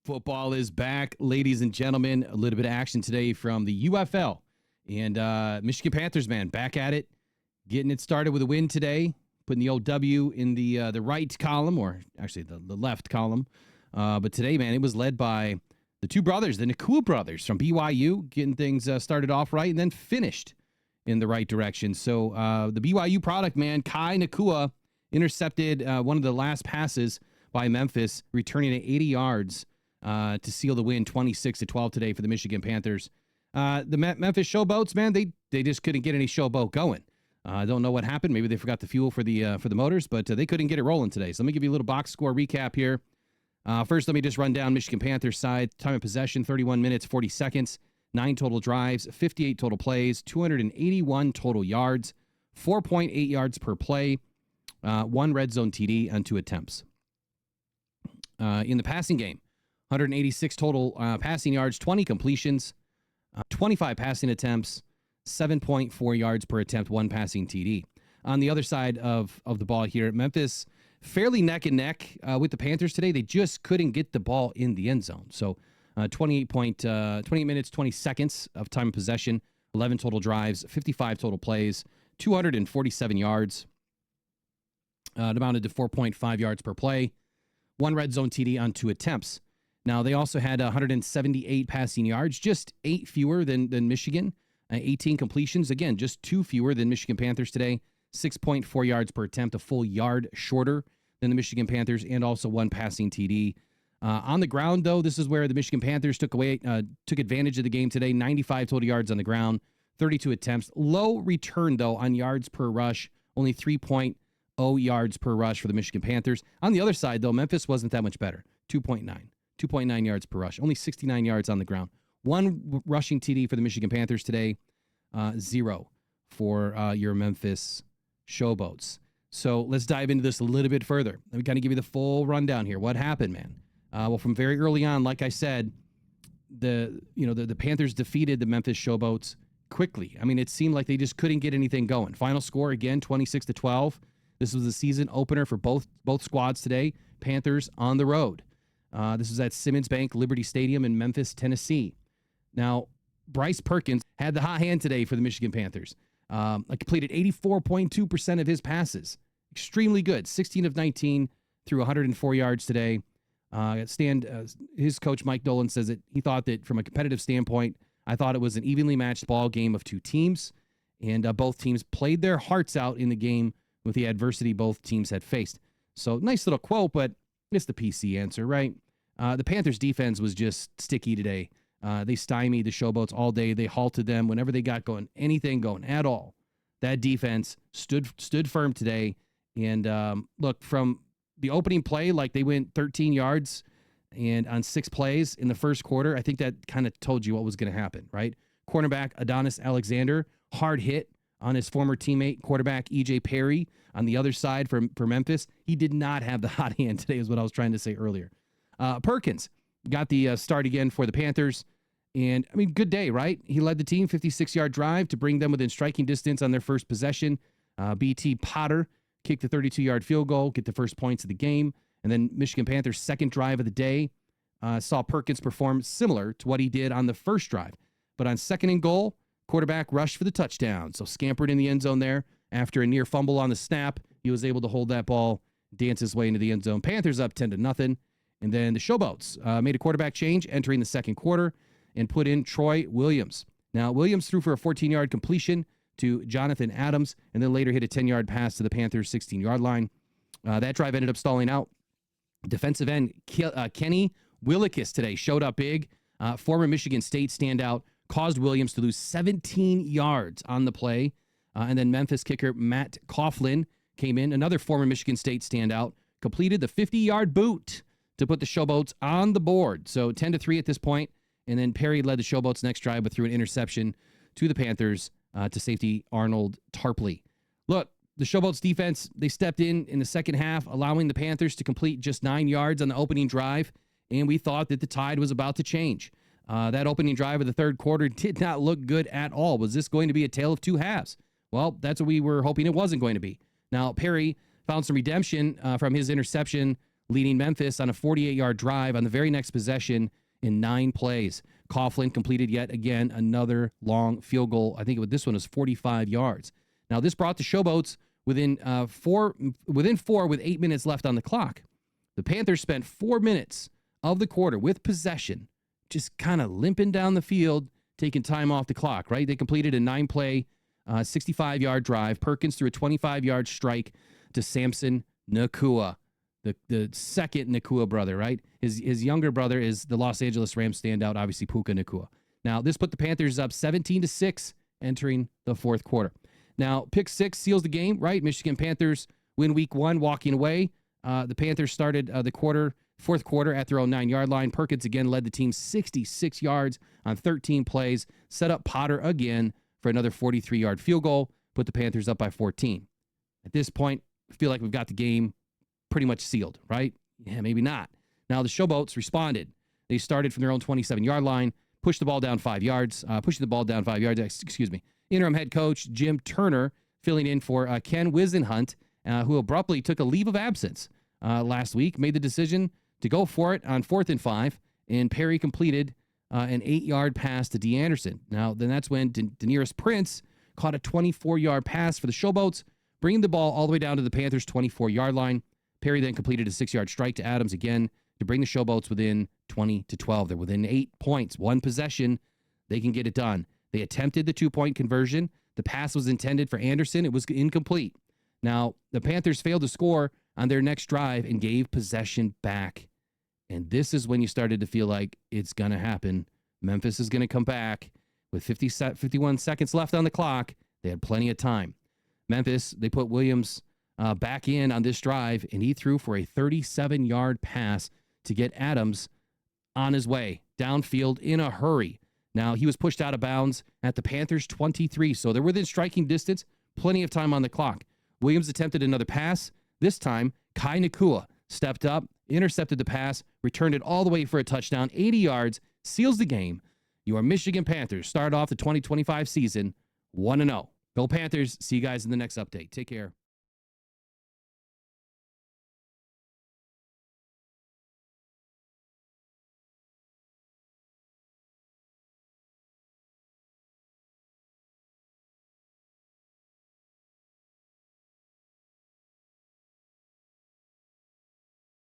Football is back, ladies and gentlemen. A little bit of action today from the UFL. And Michigan Panthers, man, back at it. Getting it started with a win today. Putting the old W in the right column, or actually the left column. But today, man, it was led by the two brothers, the Ncua brothers from BYU, getting things started off right and then finished in the right direction. So the BYU product, man, Kai Ncua intercepted one of the last passes by Memphis, returning at 80 yards to seal the win 26-12 today for the Michigan Panthers. The Memphis Showboats, man, they just couldn't get any showboat going. I don't know what happened. Maybe they forgot the fuel for the motors, but they couldn't get it rolling today. So let me give you a little box score recap here. First, let me just run down Michigan Panthers side. Time of possession, 31 minutes, 40 seconds, 9 total drives, 58 total plays, 281 total yards, 4.8 yards per play, 1 red zone TD and 2 attempts. In the passing game, 186 total passing yards, 20 completions, 25 passing attempts, 7.4 yards per attempt, 1 passing TD. On the other side of the ball here, Memphis fairly neck and neck with the Panthers today. They just couldn't get the ball in the end zone. So 28 minutes, 20 seconds of time of possession, 11 total drives, 55 total plays, 247 yards. It amounted to 4.5 yards per play, 1 red zone TD on 2 attempts. Now, they also had 178 passing yards, just 8 fewer than Michigan. 18 completions, again, just 2 fewer than Michigan Panthers today. 6.4 yards per attempt, a full yard shorter than the Michigan Panthers, and also 1 passing TD. On the ground, though, this is where the Michigan Panthers took advantage of the game today. 95 total yards on the ground, 32 attempts. Low return, though, on yards per rush, only 3.0 yards per rush for the Michigan Panthers. On the other side, though, Memphis wasn't that much better. 2.9 yards per rush, only 69 yards on the ground. 1 rushing TD for the Michigan Panthers today, 0 for your Memphis Showboats. So let's dive into this a little bit further. Let me kind of give you the full rundown here. What happened, man? Well, from very early on, like I said, the Panthers defeated the Memphis Showboats quickly. I mean, it seemed like they just couldn't get anything going. Final score, again, 26-12. This was the season opener for both squads today. Panthers on the road. This was at Simmons Bank Liberty Stadium in Memphis, Tennessee. Now, Bryce Perkins had the hot hand today for the Michigan Panthers. Completed 84.2% of his passes. Extremely good. 16 of 19 through 104 yards today. His coach, Mike Nolan, says that he thought that from a competitive standpoint, I thought it was an evenly matched ball game of 2 teams. And both teams played their hearts out in the game with the adversity both teams had faced. So, nice little quote, but it's the PC answer, right? The Panthers' defense was just sticky today. They stymied the Showboats all day. They halted them whenever they got going, anything going at all. That defense stood firm today. And look, from the opening play, like they went 13 yards and on 6 plays in the first quarter, I think that kind of told you what was going to happen, right? Cornerback Adonis Alexander, hard hit on his former teammate, quarterback E.J. Perry on the other side for Memphis. He did not have the hot hand today is what I was trying to say earlier. Perkins got the start again for the Panthers. And, I mean, good day, right? He led the team, 56-yard drive to bring them within striking distance on their first possession. B.T. Potter kicked the 32-yard field goal, get the first points of the game. And then Michigan Panthers' second drive of the day saw Perkins perform similar to what he did on the first drive. But on second and goal, quarterback rushed for the touchdown. So scampered in the end zone there. After a near fumble on the snap, he was able to hold that ball, dance his way into the end zone. Panthers up 10-0. And then the Showboats made a quarterback change entering the second quarter and put in Troy Williams. Now, Williams threw for a 14-yard completion to Jonathan Adams and then later hit a 10-yard pass to the Panthers' 16-yard line. That drive ended up stalling out. Defensive end Kenny Willikis today showed up big. Former Michigan State standout caused Williams to lose 17 yards on the play. And then Memphis kicker Matt Coughlin came in, another former Michigan State standout, completed the 50-yard boot to put the Showboats on the board. So 10-3 at this point. And then Perry led the Showboats' next drive, but threw an interception to the Panthers to safety Arnold Tarpley. Look, the Showboats' defense, they stepped in the second half, allowing the Panthers to complete just 9 yards on the opening drive, and we thought that the tide was about to change. That opening drive of the third quarter did not look good at all. Was this going to be a tale of 2 halves? Well, that's what we were hoping it wasn't going to be. Now, Perry found some redemption from his interception leading Memphis on a 48-yard drive on the very next possession in 9 plays. Coughlin completed yet again another long field goal. I think this one was 45 yards. Now, this brought the Showboats within four with 8 minutes left on the clock. The Panthers spent 4 minutes of the quarter with possession, just kind of limping down the field, taking time off the clock, right? They completed a 9-play, 65-yard drive. Perkins threw a 25-yard strike to Samson Ncua, the second Ncua brother, right? His younger brother is the Los Angeles Rams standout, obviously Puka Ncua. Now, this put the Panthers up 17-6 entering the fourth quarter. Now, pick 6 seals the game, right? Michigan Panthers win week 1, walking away. The Panthers started the fourth quarter at their own 9-yard line. Perkins again led the team 66 yards on 13 plays, set up Potter again for another 43-yard field goal, put the Panthers up by 14. At this point, I feel like we've got the game pretty much sealed, right? Yeah, maybe not. Now, the Showboats responded. They started from their own 27-yard line, pushed the ball down 5 yards, Interim head coach Jim Turner filling in for Ken Wisenhunt, who abruptly took a leave of absence last week, made the decision to go for it on 4th and 5, and Perry completed an 8-yard pass to D. Anderson. Now, then that's when Daenerys Prince caught a 24-yard pass for the Showboats, bringing the ball all the way down to the Panthers' 24-yard line. Perry then completed a 6-yard strike to Adams again to bring the Showboats within 20-12. They're within 8 points, 1 possession. They can get it done. They attempted the 2-point conversion. The pass was intended for Anderson. It was incomplete. Now, the Panthers failed to score on their next drive and gave possession back. And this is when you started to feel like it's going to happen. Memphis is going to come back with 51 seconds left on the clock. They had plenty of time. Memphis, they put Williams back in on this drive, and he threw for a 37-yard pass to get Adams on his way downfield in a hurry. Now, he was pushed out of bounds at the Panthers' 23, so they're within striking distance, plenty of time on the clock. Williams attempted another pass. This time, Kai Ncua stepped up, intercepted the pass, returned it all the way for a touchdown, 80 yards, seals the game. Your Michigan Panthers start off the 2025 season 1-0. Go Panthers. See you guys in the next update. Take care.